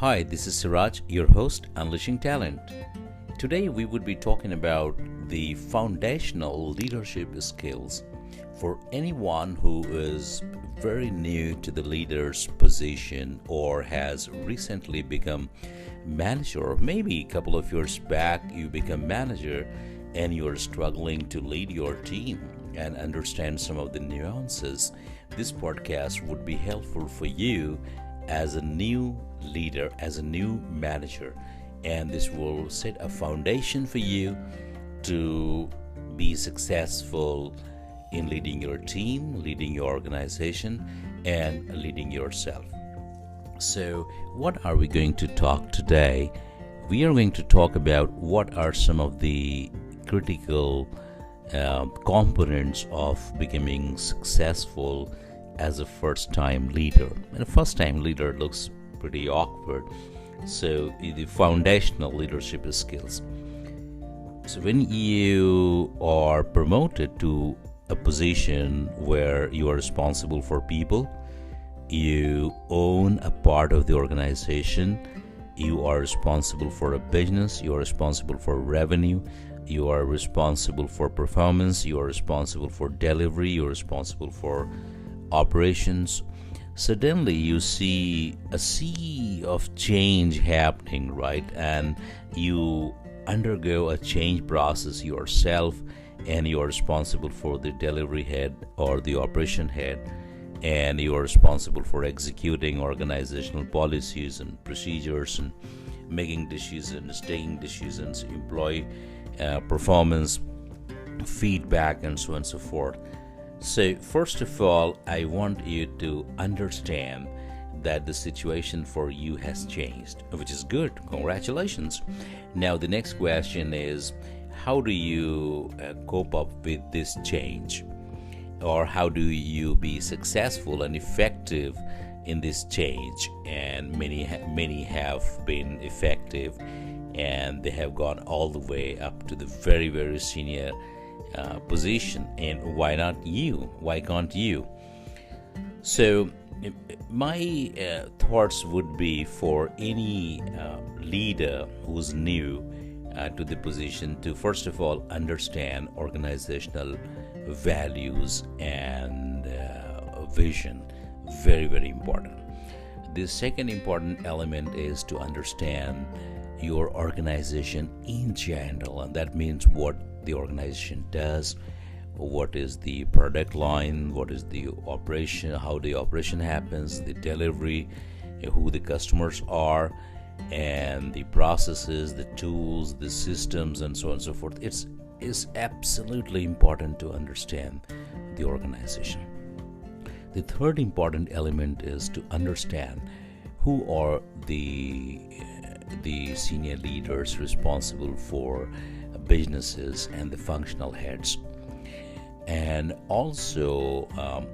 Hi, this is Siraj, your host, Unleashing Talent. Today we would be talking about the foundational leadership skills for anyone who is very new to the leader's position or has recently become manager, or maybe a couple of years back you become manager and you're struggling to lead your team and understand some of the nuances. This podcast would be helpful for you as a new leader, as a new manager, and this will set a foundation for you to be successful in leading your team, leading your organization, and leading yourself. So, what are we going to talk today? We are going to talk about what are some of the critical components of becoming successful as a first-time leader. And a first-time leader looks pretty awkward. So the foundational leadership skills. So when you are promoted to a position where you are responsible for people, you own a part of the organization, you are responsible for a business, you are responsible for revenue, you are responsible for performance, you are responsible for delivery, you are responsible for operations. Suddenly you see a sea of change happening, right? And you undergo a change process yourself, and you are responsible for the delivery head or the operation head, and you are responsible for executing organizational policies and procedures and making decisions, taking decisions, employee performance feedback, and so on and so forth. So first of all, I want you to understand that the situation for you has changed, which is good. Congratulations. Now the next question is, how do you cope up with this change? Or how do you be successful and effective in this change? And many have been effective, and they have gone all the way up to the very, very senior position. And why not you? Why can't you? So my thoughts would be for any leader who's new to the position to first of all understand organizational values and vision. Very, very important. The second important element is to understand your organization in general, and that means what the organization does, what is the product line, what is the operation, how the operation happens, the delivery, who the customers are, and the processes, the tools, the systems, and so on and so forth. It's absolutely important to understand the organization. The third important element is to understand who are the senior leaders responsible for businesses and the functional heads, and also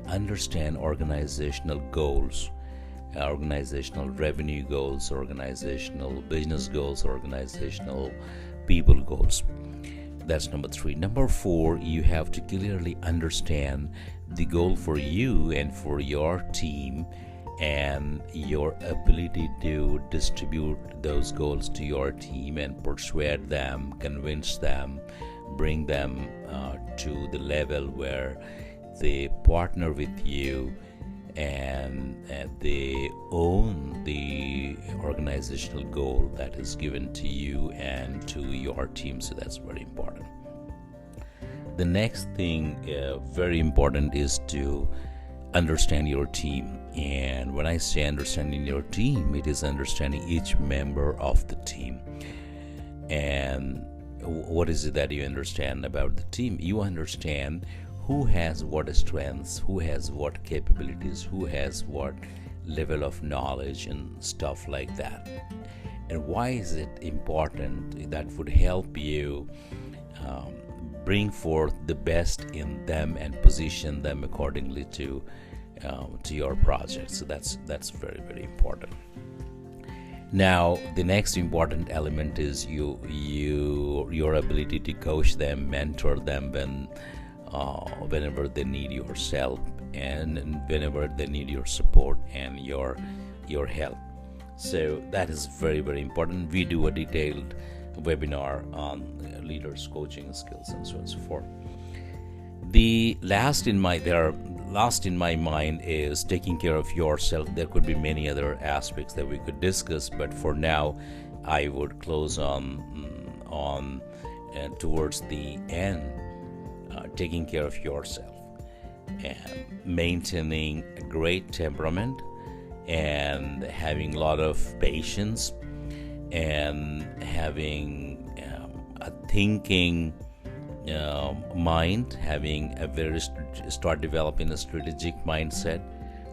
understand organizational goals, organizational revenue goals, organizational business goals, organizational people goals. That's number 3. Number 4, you have to clearly understand the goal for you and for your team, and your ability to distribute those goals to your team and persuade them, convince them, bring them to the level where they partner with you and they own the organizational goal that is given to you and to your team. So that's very important. The next thing very important is to understand your team. And when I say understanding your team, it is understanding each member of the team. And what is it that you understand about the team? You understand who has what strengths, who has what capabilities, who has what level of knowledge and stuff like that. And why is it important? That would help you bring forth the best in them and position them accordingly to your project. So that's very, very important. Now the next important element is your ability to coach them, mentor them whenever they need your help and whenever they need your support and your help. So that is very, very important. We do a detailed webinar on leaders coaching skills and so on and so forth. The last in my mind is taking care of yourself. There could be many other aspects that we could discuss, but for now I would close on towards the end, taking care of yourself and maintaining a great temperament and having a lot of patience and having a thinking mind, having a start developing a strategic mindset,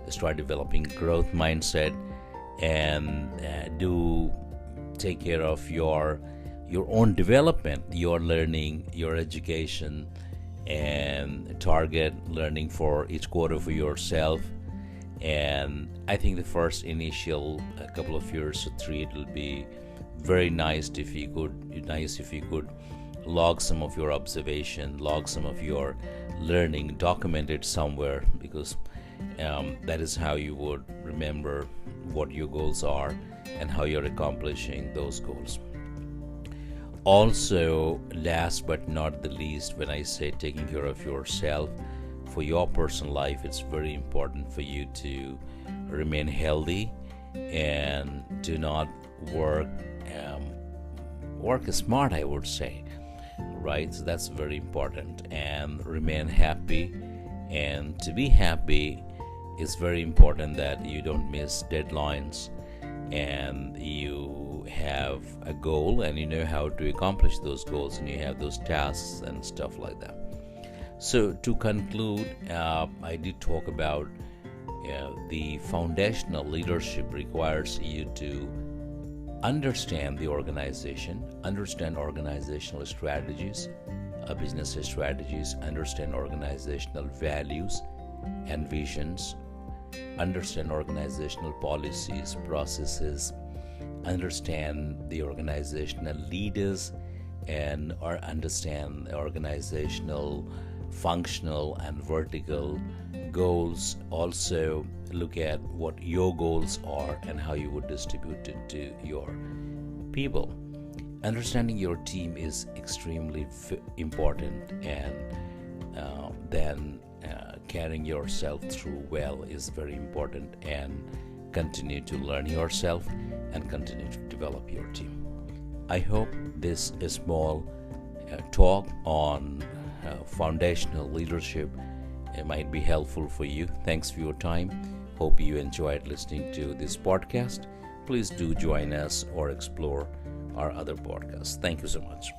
start developing growth mindset, and do take care of your own development, your learning, your education, and target learning for each quarter for yourself. And I think the first initial couple of years or 3, it will be very nice if you could log some of your observation, log some of your learning, document it somewhere, because that is how you would remember what your goals are and how you're accomplishing those goals. Also, last but not the least, when I say taking care of yourself, for your personal life, it's very important for you to remain healthy and do not work smart, I would say, right? So that's very important, and remain happy. And to be happy, it's very important that you don't miss deadlines and you have a goal and you know how to accomplish those goals and you have those tasks and stuff like that. So to conclude, I did talk about the foundational leadership requires you to understand the organization, understand organizational strategies, business strategies, understand organizational values and visions, understand organizational policies, processes, understand the organizational leaders, and or understand the organizational functional and vertical goals. Also look at what your goals are and how you would distribute it to your people. Understanding your team is extremely important, and then carrying yourself through well is very important, and continue to learn yourself and continue to develop your team. I hope this small talk on foundational leadership might be helpful for you. Thanks for your time. Hope you enjoyed listening to this podcast. Please do join us or explore our other podcasts. Thank you so much.